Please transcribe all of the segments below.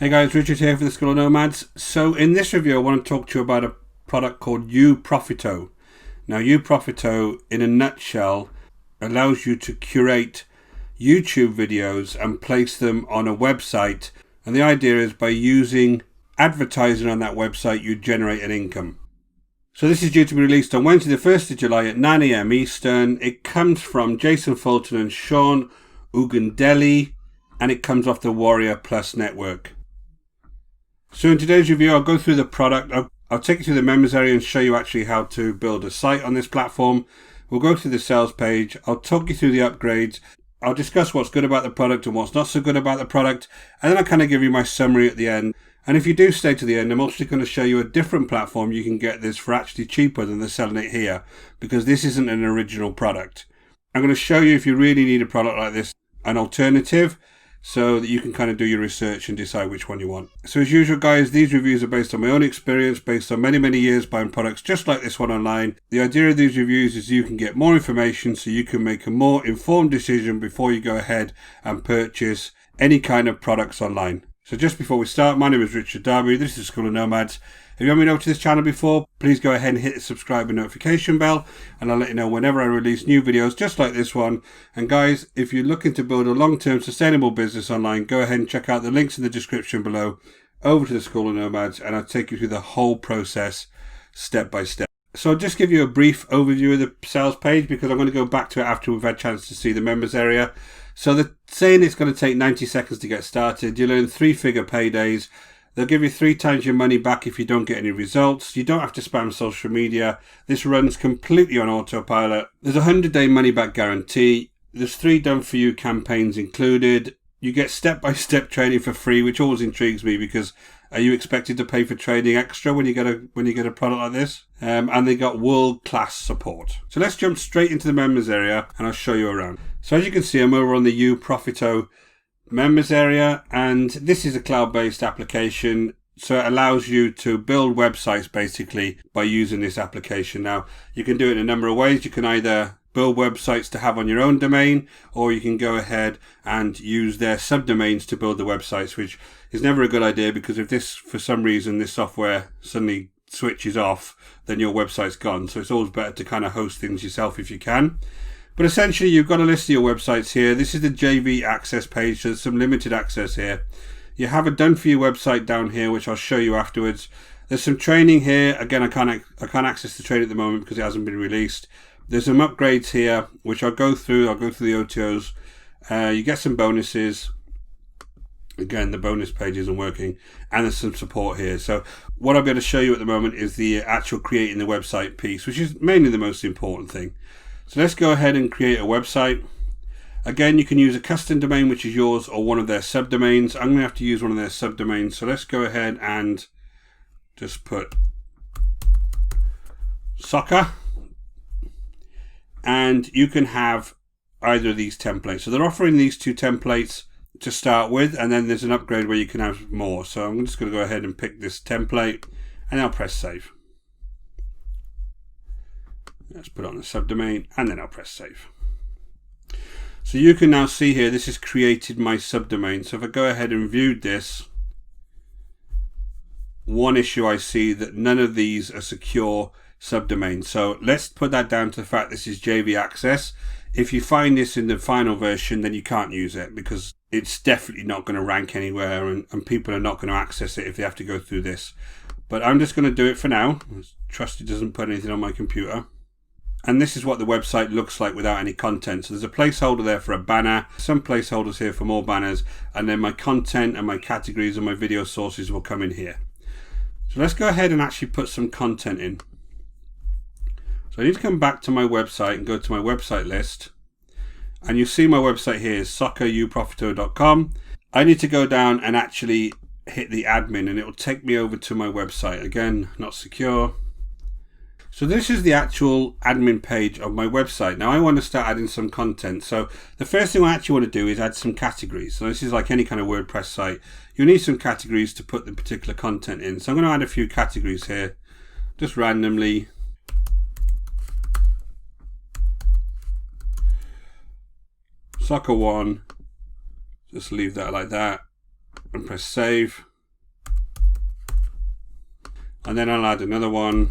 Hey guys, Richard here for the School of Nomads. So in this review I want to talk to you about a product called uProfito. Now uProfito in a nutshell allows you to curate YouTube videos and place them on a website, and the idea is by using advertising on that website you generate an income. So this is due to be released on Wednesday the 1st of July at 9 AM Eastern. It comes from Jason Fulton and Sean Ugundelli, and it comes off the Warrior Plus network. So in today's review, I'll go through the product. I'll take you through the members area and show you actually how to build a site on this platform. We'll go through the sales page. I'll talk you through the upgrades. I'll discuss what's good about the product and what's not so good about the product. And then I'll kind of give you my summary at the end. And if you do stay to the end, I'm also going to show you a different platform you can get this for actually cheaper than they're selling it here, because this isn't an original product. I'm going to show you, if you really need a product like this, an alternative, so that you can kind of do your research and decide which one you want. So as usual guys, these reviews are based on my own experience, based on many years buying products just like this one online. The idea of these reviews is you can get more information so you can make a more informed decision before you go ahead and purchase any kind of products online. So just before we start, my name is Richard Darby, this is School of Nomads. If you haven't been over to this channel before, please go ahead and hit the subscribe and notification bell, and I'll let you know whenever I release new videos just like this one. And guys, if you're looking to build a long-term sustainable business online, go ahead and check out the links in the description below over to the School of Nomads, and I'll take you through the whole process step by step. So I'll just give you a brief overview of the sales page, because I'm going to go back to it after we've had a chance to see the members area. So they're saying it's going to take 90 seconds to get started. You'll earn 3-figure paydays. They'll give you 3 times your money back if you don't get any results. You don't have to spam social media. This runs completely on autopilot. There's a 100-day money-back guarantee. There's 3 done-for-you campaigns included. You get step-by-step training for free, which always intrigues me, because are you expected to pay for training extra when you get a product like this? And they got world-class support. So let's jump straight into the members area, and I'll show you around. So as you can see, I'm over on the uProfito members area, and this is a cloud-based application, so it allows you to build websites basically by using this application. Now you can do it in a number of ways. You can either build websites to have on your own domain, or you can go ahead and use their subdomains to build the websites, which is never a good idea, because if this, for some reason, this software suddenly switches off, then your website's gone. So it's always better to kind of host things yourself if you can. But essentially, you've got a list of your websites here. This is the JV access page, so there's some limited access here. You have a done-for-you website down here, which I'll show you afterwards. There's some training here. Again, I can't access the training at the moment because it hasn't been released. There's some upgrades here, which I'll go through. I'll go through the OTOs. You get some bonuses. Again, the bonus page isn't working. And there's some support here. So what I'll be able to show you at the moment is the actual creating the website piece, which is mainly the most important thing. So let's go ahead and create a website. Again, you can use a custom domain, which is yours, or one of their subdomains. I'm going to have to use one of their subdomains. So let's go ahead and just put soccer. And you can have either of these templates. So they're offering these 2 templates to start with, and then there's an upgrade where you can have more. So I'm just going to go ahead and pick this template, and I'll press save. Let's put it on the subdomain, and then I'll press save. So you can now see here, this has created my subdomain. So if I go ahead and view this, one issue I see that none of these are secure subdomains. So let's put that down to the fact this is JV access. If you find this in the final version, then you can't use it, because it's definitely not going to rank anywhere, and people are not going to access it if they have to go through this. But I'm just going to do it for now. Trust it doesn't put anything on my computer. And this is what the website looks like without any content. So there's a placeholder there for a banner, some placeholders here for more banners, and then my content and my categories and my video sources will come in here. So let's go ahead and actually put some content in. So I need to come back to my website and go to my website list. And you see my website here is socceruprofito.com. I need to go down and actually hit the admin, and it will take me over to my website. Again, not secure. So this is the actual admin page of my website. Now I want to start adding some content. So the first thing I actually want to do is add some categories. So this is like any kind of WordPress site. You need some categories to put the particular content in. So I'm going to add a few categories here, just randomly. Soccer 1, just leave that like that and press save. and then I'll add another one.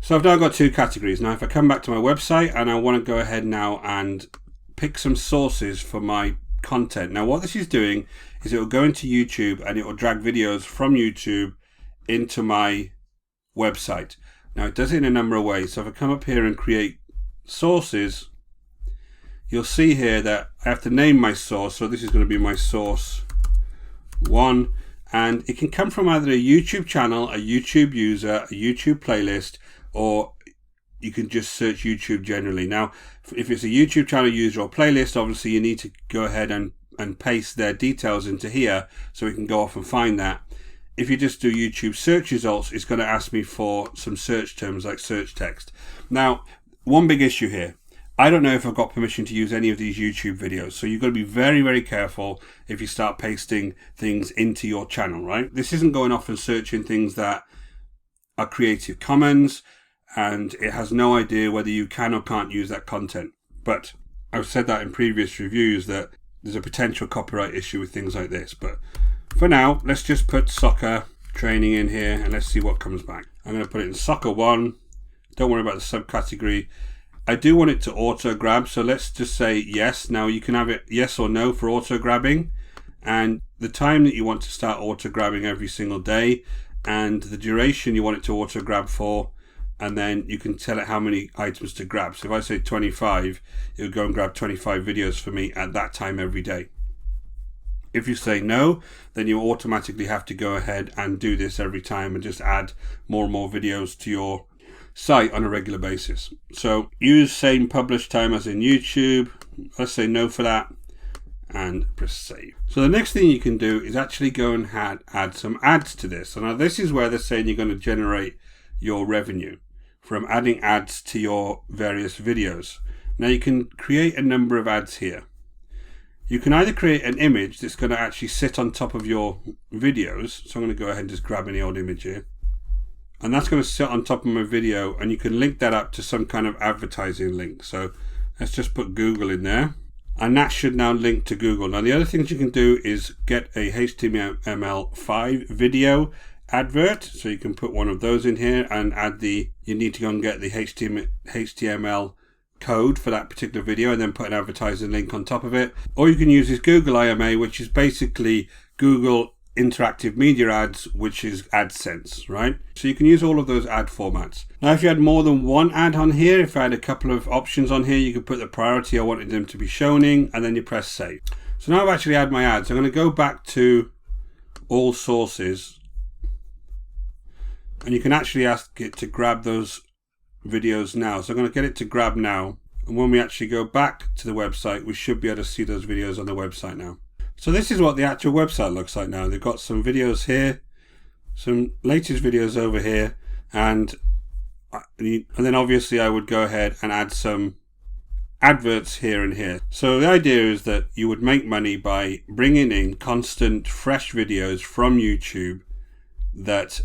So I've now got 2 categories. Now if I come back to my website and I want to go ahead now and pick some sources for my content. Now what this is doing is it will go into YouTube and it will drag videos from YouTube into my website. Now it does it in a number of ways. So if I come up here and create sources, you'll see here that I have to name my source. So this is going to be my source 1, and it can come from either a YouTube channel, a YouTube user, a YouTube playlist, or you can just search YouTube generally. Now, if it's a YouTube channel user or playlist, obviously you need to go ahead and paste their details into here so we can go off and find that. If you just do YouTube search results, it's going to ask me for some search terms like search text. Now, one big issue here. I don't know if I've got permission to use any of these YouTube videos, so you've got to be very, very careful if you start pasting things into your channel, right? This isn't going off and searching things that are Creative Commons, and it has no idea whether you can or can't use that content. But I've said that in previous reviews that there's a potential copyright issue with things like this. But for now, let's just put soccer training in here and let's see what comes back. I'm going to put it in soccer 1. Don't worry about the subcategory. I do want it to auto grab, so let's just say yes. Now you can have it yes or no for auto grabbing, and the time that you want to start auto grabbing every single day, and the duration you want it to auto grab for, and then you can tell it how many items to grab. So if I say 25, it will go and grab 25 videos for me at that time every day. If you say no, then you automatically have to go ahead and do this every time and just add more and more videos to your site on a regular basis. So use same publish time as in YouTube. Let's say no for that and press save. So the next thing you can do is actually go and add some ads to this. So now this is where they're saying you're going to generate your revenue from adding ads to your various videos. Now you can create a number of ads here. You can either create an image that's going to actually sit on top of your videos. So I'm going to go ahead and just grab any old image here. And that's going to sit on top of my video, and you can link that up to some kind of advertising link. So let's just put Google in there, and that should now link to Google. Now the other things you can do is get a HTML5 video advert. So you can put one of those in here and add you need to go and get the HTML code for that particular video and then put an advertising link on top of it. Or you can use this Google IMA, which is basically Google interactive media ads, which is AdSense, right? So you can use all of those ad formats. Now if you had more than one ad on here, if I had a couple of options on here, you could put the priority I wanted them to be shown in, and then you press save. So now I've actually had my ads. I'm going to go back to all sources, and you can actually ask it to grab those videos now. So I'm going to get it to grab now, and when we actually go back to the website, we should be able to see those videos on the website now. So this is what the actual website looks like now. They've got some videos here, some latest videos over here, and then obviously I would go ahead and add some adverts here and here. So the idea is that you would make money by bringing in constant fresh videos from YouTube that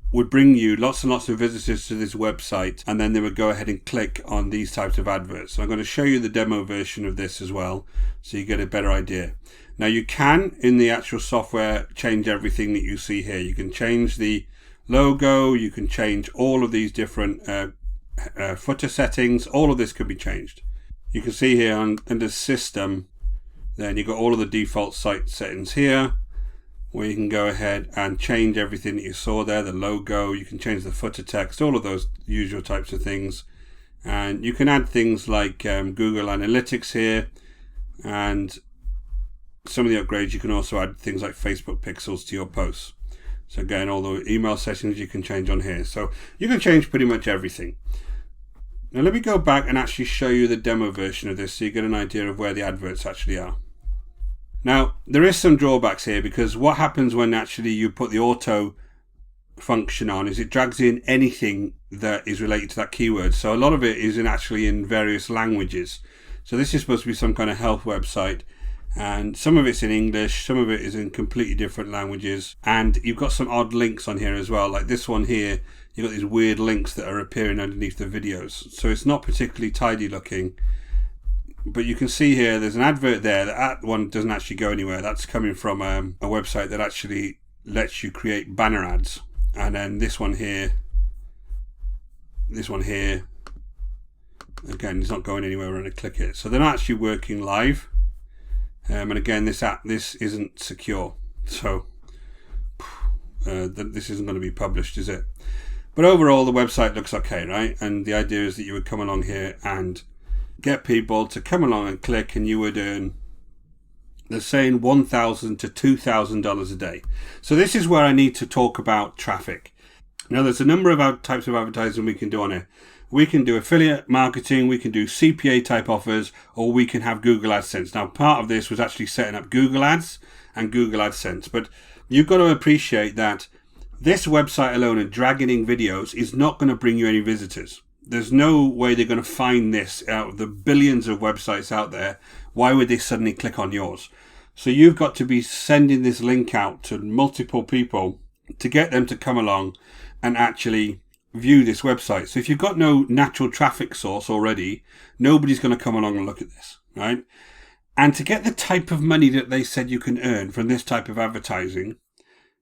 would bring you lots and lots of visitors to this website, and then they would go ahead and click on these types of adverts. So I'm going to show you the demo version of this as well, so you get a better idea. Now you can, in the actual software, change everything that you see here. You can change the logo, you can change all of these different footer settings. All of this could be changed. You can see here under system, then you've got all of the default site settings here, where you can go ahead and change everything that you saw there, the logo, you can change the footer text, all of those usual types of things. And you can add things like Google Analytics here, and some of the upgrades you can also add things like Facebook pixels to your posts. So again, all the email settings you can change on here. So you can change pretty much everything. Now let me go back and actually show you the demo version of this so you get an idea of where the adverts actually are. Now, there is some drawbacks here, because what happens when actually you put the auto function on is it drags in anything that is related to that keyword. So a lot of it is actually in various languages. So this is supposed to be some kind of health website, and some of it's in English, some of it is in completely different languages, and you've got some odd links on here as well. Like this one here, you've got these weird links that are appearing underneath the videos. So it's not particularly tidy looking. But you can see here there's an advert there. That one doesn't actually go anywhere. That's coming from a website that actually lets you create banner ads. and then this one here, again, it's not going anywhere when I click it. So they're not actually working live. And again, this isn't secure. So this isn't going to be published, is it? But overall, the website looks okay, right? And the idea is that you would come along here and get people to come along and click, and you would earn, they're saying $1,000 to $2,000 a day. So this is where I need to talk about traffic. Now, there's a number of types of advertising we can do on it. We can do affiliate marketing, we can do CPA type offers, or we can have Google AdSense. Now, part of this was actually setting up Google Ads and Google AdSense, but you've got to appreciate that this website alone and dragging in videos is not going to bring you any visitors. There's no way they're going to find this out of the billions of websites out there. Why would they suddenly click on yours? So you've got to be sending this link out to multiple people to get them to come along and actually view this website. So if you've got no natural traffic source already, nobody's going to come along and look at this, right? And to get the type of money that they said you can earn from this type of advertising,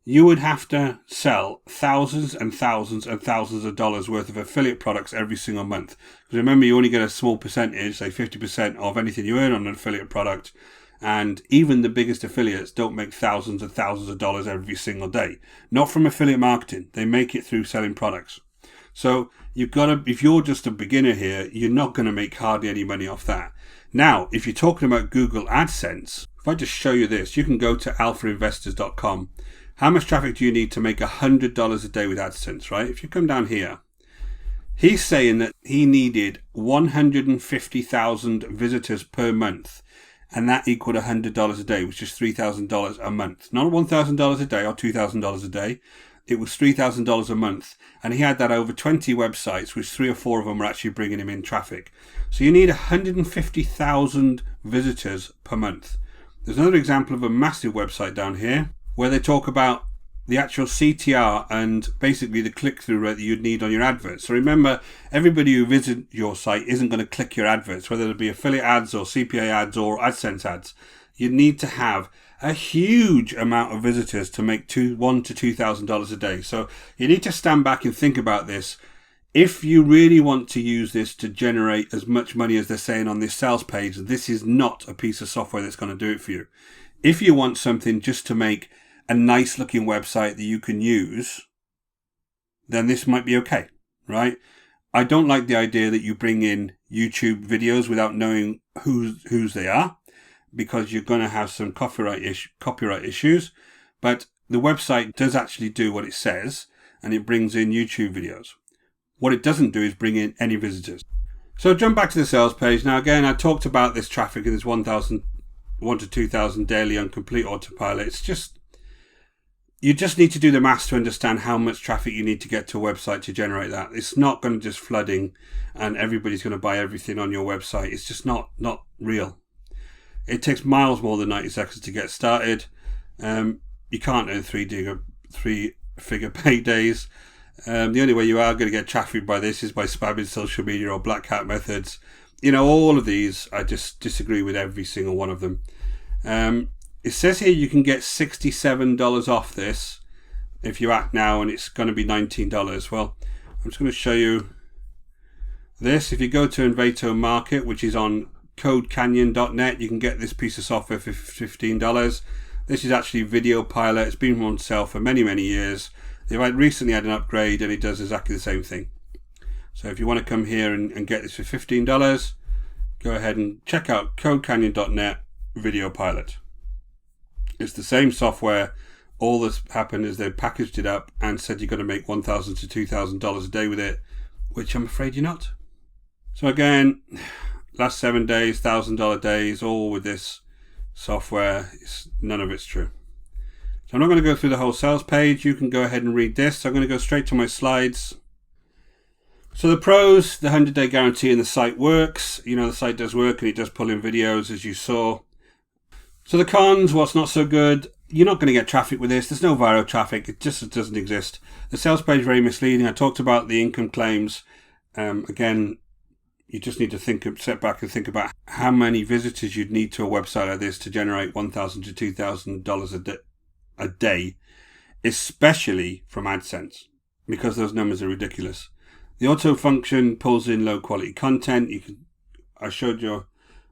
you would have to sell thousands and thousands and thousands of dollars worth of affiliate products every single month. Because remember, you only get a small percentage, say 50% of anything you earn on an affiliate product. And even the biggest affiliates don't make thousands and thousands of dollars every single day. Not from affiliate marketing. They make it through selling products. So you've got to, if you're just a beginner here, you're not going to make hardly any money off that. Now, if you're talking about Google AdSense, if I just show you this, you can go to alphainvestors.com. How much traffic do you need to make $100 a day with AdSense, right? If you come down here, he's saying that he needed 150,000 visitors per month, and that equaled $100 a day, which is $3,000 a month. Not $1,000 a day or $2,000 a day. It was $3,000 a month, and he had that over 20 websites, which 3 or 4 of them were actually bringing him in traffic. So you need 150,000 visitors per month. There's another example of a massive website down here where they talk about the actual CTR and basically the click-through rate that you'd need on your adverts. So remember, everybody who visits your site isn't going to click your adverts, whether it be affiliate ads or CPA ads or AdSense ads. You need to have a huge amount of visitors to make $1,000 to $2,000 a day. So you need to stand back and think about this. If you really want to use this to generate as much money as they're saying on this sales page, this is not a piece of software that's going to do it for you. If you want something just to make a nice looking website that you can use, then this might be okay, right? I don't like the idea that you bring in YouTube videos without knowing whose they are, because you're going to have some copyright issues. But the website does actually do what it says, and it brings in YouTube videos. What it doesn't do is bring in any visitors. So jump back to the sales page. Now again, I talked about this traffic and this 1,000 to 2,000 daily on complete autopilot. It's just, you just need to do the maths to understand how much traffic you need to get to a website to generate that. It's not going to just flooding and everybody's going to buy everything on your website. It's just not real. It takes miles more than 90 seconds to get started. You can't earn three-figure paydays. The only way you are going to get traffic by this is by spamming social media or black hat methods. You know, all of these, I just disagree with every single one of them. It says here you can get $67 off this if you act now, and it's going to be $19. Well, I'm just going to show you this. If you go to Envato Market, which is on codecanyon.net, you can get this piece of software for $15. This is actually Video Pilot. It's been on sale for many, many years. They've recently had an upgrade and it does exactly the same thing. So if you want to come here and get this for $15, go ahead and check out codecanyon.net Video Pilot. It's the same software. All that's happened is they've packaged it up and said you're going to make $1,000 to $2,000 a day with it, which I'm afraid you're not. So again, last 7 days, $1,000 days, all with this software. None of it's true. So I'm not going to go through the whole sales page. You can go ahead and read this. So I'm going to go straight to my slides. So the pros, the 100-day guarantee, and the site works. You know, the site does work and it does pull in videos, as you saw. So the cons, what's not so good, you're not going to get traffic with this. There's no viral traffic. It just doesn't exist. The sales page is very misleading. I talked about the income claims. Again, you just need to step back and think about how many visitors you'd need to a website like this to generate $1,000 to $2,000 a day. especially from AdSense, because those numbers are ridiculous. The auto function pulls in low quality content. I showed you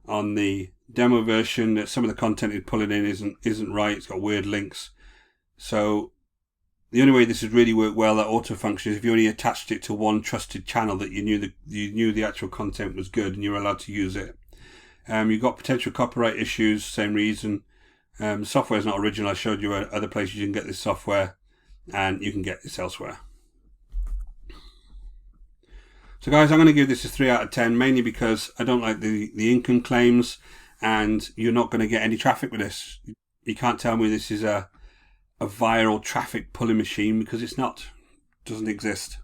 on the demo version that some of the content it's pulling in isn't right. It's got weird links. So the only way this would really work well, that auto function, is if you only attached it to one trusted channel that you knew the actual content was good and you're allowed to use it. You've got potential copyright issues, same reason. The software is not original. I showed you other places you can get this software, and you can get this elsewhere. So guys, I'm going to give this a 3 out of 10, mainly because I don't like the income claims, and you're not going to get any traffic with this. You can't tell me this is a viral traffic pulling machine, because it's not. It doesn't exist.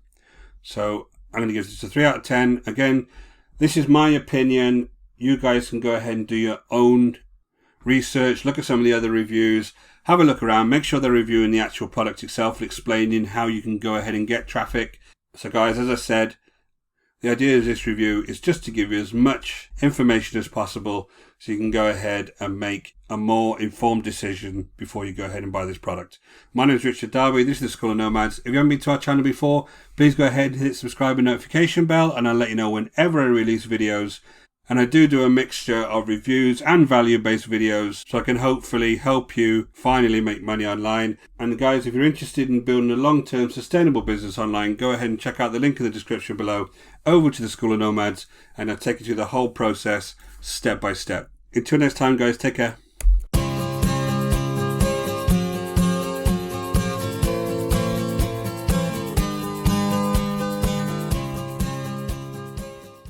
So I'm going to give this a 3 out of 10. Again, this is my opinion. You guys can go ahead and do your own research, look at some of the other reviews, have a look around, make sure they're reviewing the actual product itself and explaining how you can go ahead and get traffic. So guys, as I said, the idea of this review is just to give you as much information as possible so you can go ahead and make a more informed decision before you go ahead and buy this product. My name is Richard Darby. This is the School of Nomads. If you haven't been to our channel before, please go ahead and hit subscribe and notification bell, and I'll let you know whenever I release videos. And I do a mixture of reviews and value-based videos, so I can hopefully help you finally make money online. And guys, if you're interested in building a long-term sustainable business online, go ahead and check out the link in the description below over to the School of Nomads, and I'll take you through the whole process step by step. Until next time guys, take care.